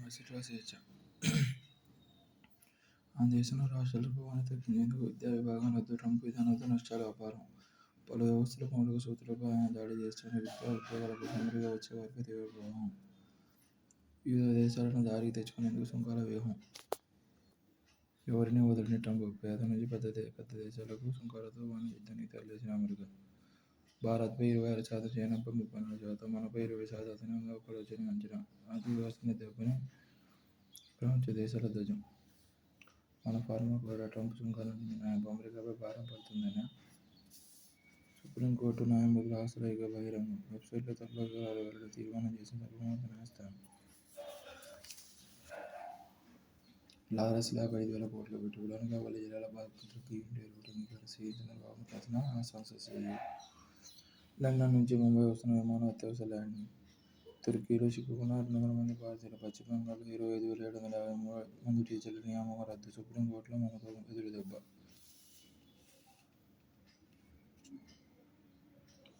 యూనివర్సిటీల స్వేచ్ఛ. మన దేశంలో రాష్ట్రాల ప్రభావాన్ని తగ్గించేందుకు విద్యా విభాగం రద్దు, ట్రంప్ విధానంతో నష్టాలు అపారం. పలు వ్యవస్థల మౌలిక సూత్రాలపై ఆయన దాడి చేస్తూనే విద్యా ఉద్యోగాల కోసం అమెరికా వచ్చే వారికి తీవ్ర ప్రభావం. వివిధ దేశాలను దారికి తెచ్చుకునేందుకు సుంకాల వ్యూహం. ఎవరినీ వదలని ట్రంప్ పేద నుంచి పెద్ద దేశాలకు సుంకాలతో వాణిజ్య యుద్ధానికి తెరలేసిన అమెరికా. భారత్పై 26% చైనాపై 34%, మనపై 20% అదనంగా పడవచ్చని అంచనా. ఆర్థిక వ్యవస్థని దెబ్బని ప్రపంచ దేశాల ధ్వజం. మన ఫార్మా కూడా ట్రంప్ సుంకాల మినహాయింపు అమెరికాపై భారం పడుతుందనా? సుప్రీంకోర్టు న్యాయమూర్తుల ఆస్తుల ఇక బహిరంగం. వెబ్సైట్లో తరఫా వివరాలు వెల్లడి. తీర్మానం చేసిన సర్వోన్నత న్యాయస్థానం. లారస్ ల్యాబ్ 5,000 కోట్ల పెట్టుబడి. అనకాపల్లి జిల్లాల బాధితులకు ఇండియన్ టెక్నికల్ సీఈఓ చంద్రబాబును కలిసిన ఆ సంస్థ సీఈఓ. లండన్ నుంచి ముంబై వస్తున్న విమానం అత్యవసర ల్యాండింగ్. తుర్కీలో చిక్కుకున్న 200 మంది భారతీయులు. పశ్చిమ బెంగాల్లో 25,753 మంది టీచర్ల నియామకం రద్దు. సుప్రీంకోర్టులో మమతకు ఎదురుదెబ్బ.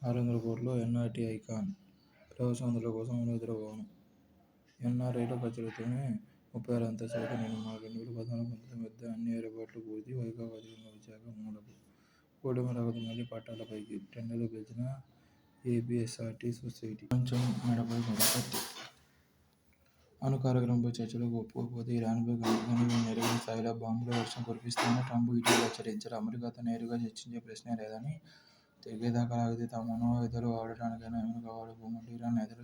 600 కోట్ల ఎన్ఆర్టీ ఐకాన్. ప్రవాసాంధ్రుల కోసం అమృత భవనం. ఎన్ఆర్ఐల ఖర్చులతోనే 36 అంతస్తులతో నిర్మాణం. 2014-19 మధ్య అన్ని ఏర్పాట్లు పూర్తి. వైకాపా అధికారంలోకి వచ్చాక మూలకు. కూటమి రాకతో మళ్లీ పట్టాలపైకి. టెండర్లు గెలిచిన ఏపీఎస్ఆర్టీ సొసైటీ. కొంచెం మెడపై కత్తి. అణు కార్యక్రమంపై చర్చలకు ఒప్పుకోకపోతే ఇరాన్పై కనీవినీ స్థాయిలో బాంబుల వర్షం కురిపిస్తామని ట్రంప్ ఇటీవల హెచ్చరించారు. అమెరికాతో నేరుగా చర్చించే ప్రశ్నే లేదని, తెగేదాకా లాగితే తమ మనోవ్యథలు వాడటానికైనా అమెరికా వాడుకోమంటూ ఇరాన్ నేతలు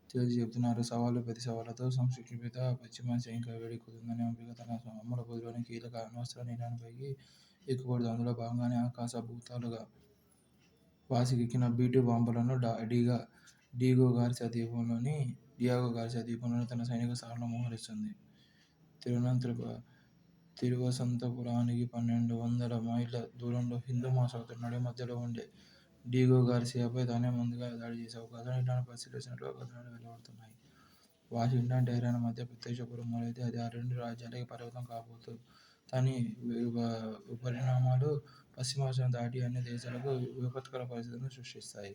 తేల్చి చెబుతున్నారు. సవాళ్లు ప్రతి సవాళ్లతో సంక్షిప్త పశ్చిమాసియా ఇంకా వేడెక్కుతుందని అమెరికా తన అమ్ముల పొదిలోని కీలక అణ్వస్త్రాలను ఇరాన్పైకి ఎక్కుపెడుతోంది. అందులో భాగంగానే ఆకాశ భూతాలుగా వాసికెక్కిన B-2 బాంబర్లను డియాగో గార్సియా ద్వీపంలోని తన సైనిక స్థావరంలో మోహరిస్తోంది. తిరువనంతపురానికి 1,200 మైళ్ల దూరంలో హిందూ మహాసముద్రం నడిమధ్యలో ఉండే డియాగో గార్సియాపై తానే ముందుగా దాడి చేసే అవకాశాన్ని ఇరాన్ పరిశీలిస్తున్నట్లుగా కథనాలు వెలువడుతున్నాయి. వాషింగ్టన్, టెహ్రాన్ మధ్య ప్రత్యక్ష పోరు మొదలైతే అది ఆ రెండు రాజ్యాలకే పరిమితం కాబోదని పరిణామాలు పశ్చిమాసియాను దాటి అన్ని దేశాలకు విపత్కర పరిస్థితులను సృష్టిస్తాయి.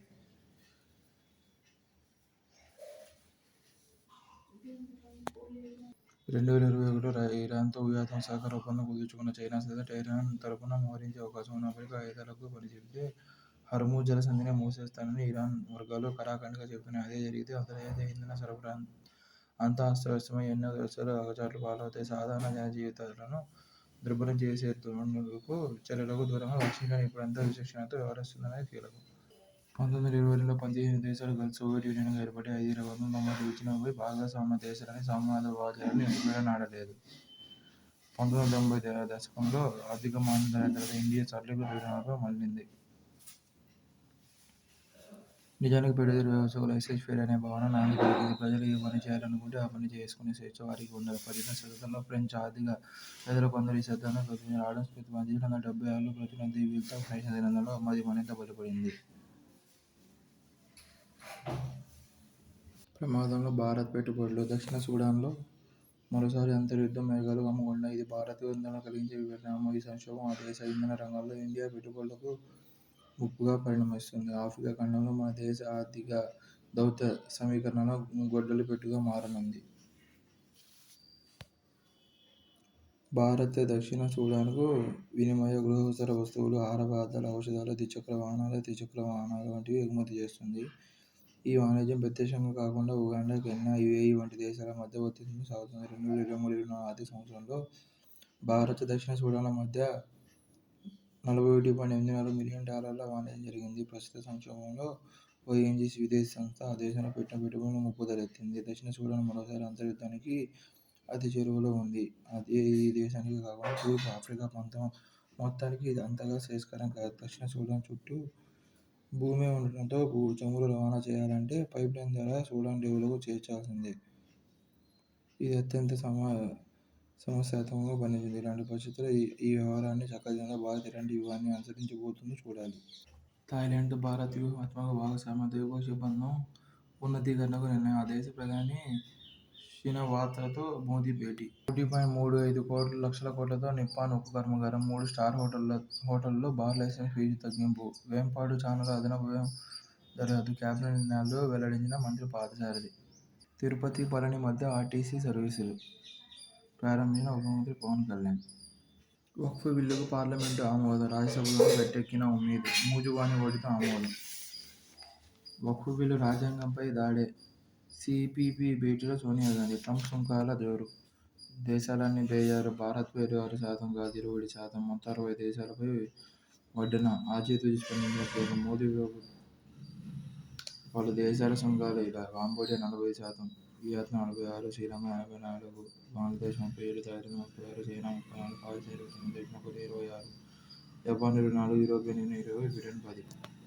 2021లో ఇరాన్తో వ్యూహాత్మక సహకార ఒప్పందం కుదుర్చుకున్న చైనా సైతం టెహ్రాన్ తరఫున మోహరించే అవకాశం ఉన్న అమెరికా ఆయుధాలకు పనిచెబితే హర్ముజ్ జలసంధిని మూసేస్తానని ఇరాన్ వర్గాలు ఖరాఖండిగా చెబుతున్నాయి. అదే జరిగితే అంతర్జాతీయ ఇంధన సరఫరా అంతా అస్తవ్యస్తమై ఎన్నో దేశాలు అగచాట్ల పాలవుతాయి. సాధారణ జనజీవితాలను దుర్భరం చేసేందుకు చర్యలకు దూరంగా వాషింగ్టన్ ఇప్పుడంతా విచక్షణతో వ్యవహరిస్తుందనేది కీలకం. 1922లో 15 దేశాలు కలిసి సోవియట్ యూనియన్గా ఏర్పడ్డాయి. అది 1990లో విచ్ఛిన్నమై భాగస్వామ్య దేశాలని సామ్రాజ్యవాదాలని విడనాడలేదు. 1990 దశకంలో ఆర్థిక మాంద్యం తర్వాత ఇండియా సరళీకృత విధానాలపై మళ్లింది. నిజానికి ఫెడరల్ వ్యవస్థకు లైసెన్స్ ఫెయిర్ అనే భావన నాంది పలికింది. ప్రజలు ఏ పని చేయాలనుకుంటే ఆ పని చేసుకునే స్వేచ్ఛ వారికి ఉండాలి. 18వ శతాబ్దంలో ఫ్రెంచ్ ఆర్థిక వేత్తలు కొందరు ఈ సిద్ధాంతాన్ని ప్రతిపాదించారు. ఆడమ్ స్మిత్ 1876లో ప్రచురించిన ది వీల్స్ ఆఫ్ నేషన్స్ గ్రంథంలో అది మరింత బలపడింది. ప్రమాదంలో భారత్ పెట్టుబడులు. దక్షిణ సూడాన్లో మరోసారి అంతర్యుద్ధం మేఘాలు కమ్ముకుంటున్నాయి. ఇది భారత్కు ఆందోళన కలిగించే పరిణామం. ఈ సంక్షోభం ఆ దేశ ఇంధన రంగంలో ఇండియా పెట్టుబడులకు ముప్పుగా పరిణమిస్తోంది. ఆఫ్రికా ఖండంలో మన దేశ ఆర్థిక దౌత్య సమీకరణాల గొడ్డలి పెట్టుగా మారనుంది. భారత్ దక్షిణ సూడాన్కు వినిమయ, గృహోపచార వస్తువులు, ఆహార పదార్థాలు, ఔషధాలు, ద్విచక్ర వాహనాలు, త్రిచక్ర వాహనాలు వంటివి ఎగుమతి చేస్తోంది. ఈ వాణిజ్యం ప్రత్యక్షంగా కాకుండా ఉగాండా, కెన్యా, UAE వంటి దేశాల మధ్యవర్తిత్వంతో సాగుతోంది. 2023-24 ఆర్థిక సంవత్సరంలో భారత్, దక్షిణ సూడాన్ల మధ్య $41.84 మిలియన్ వాణిజ్యం జరిగింది. ప్రస్తుత సంక్షోభంలో ONGC విదేశీ సంస్థ ఆ దేశంలో పెట్టిన పెట్టుబడులకు ముప్పు తలెత్తింది. దక్షిణ సూడాన్ మరోసారి అంతర్యుద్ధానికి అతి చేరువలో ఉంది. ఈ దేశానికే కాకుండా తూర్పు ఆఫ్రికా ప్రాంతం మొత్తానికి ఇది అంతగా శ్రేయస్కరం కాదు. దక్షిణ సూడాన్ చుట్టూ భూమే ఉండటంతో చమురు రవాణా చేయాలంటే పైప్లైన్ ద్వారా సూడాన్ రేవులకు చేర్చాల్సిందే. ఇది అత్యంత సమస్యాత్మకంగా పరిణమించింది. ఇలాంటి పరిస్థితుల్లో ఈ వ్యవహారాన్ని చక్కదిద్దేందుకు భారత్ ఎలాంటి వ్యూహాన్ని అనుసరించబోతుందో చూడాలి. థాయిలాండ్తో భారత్ వ్యూహాత్మక భాగస్వామ్యం, ద్వైపాక్షిక బంధం ఉన్నతీకరణకు నిర్ణయం. ఆ దేశ ప్రధాని షినవాత్రాతో మోదీ భేటీ. $1.35 లక్షల కోట్లతో నిప్పాన్ ఉక్కు కర్మాగారం, 3 స్టార్ హోటళ్లలో బార్ లైసెన్స్ ఫీజు తగ్గింపు, వేంపాడు ఛానళ్ల అదనపు వ్యయం దర్యాప్తు. కేబినెట్ నిర్ణయాలు వెల్లడించిన మంత్రి పార్థసారథి. తిరుపతి, పళని మధ్య ఆర్టీసీ సర్వీసులు ప్రారంభించిన ఉప ముఖ్యమంత్రి పవన్ కళ్యాణ్. వక్ఫ్ బిల్లుకు పార్లమెంటు ఆమోదం, రాజ్యసభలో గట్టెక్కిన ఉమ్మేది, మూజువాణి ఓటుతో ఆమోదం. వక్ఫ్ బిల్లు రాజ్యాంగంపై దాడే, సీపీపీ భేటీలో సోనియా గాంధీ. ట్రంప్ సుంకాల జోరు, దేశాలన్నీ బేజారు, భారత్పై 26% కాదు 27%, మొత్తం 60 దేశాలపై వడ్డన, ఆచితూచి స్పందించిన కేంద్రం. మోదీ పలు దేశాల సుంకాలు ఇలా: Cambodia 40%, Vietnam 46%, Sri Lanka 44%, Bangladesh 37%, Thailand 36%, China 34%, Pakistan 29%, దక్షిణ Korea 26%, Japan 24%, European union 20%, Britain 10%.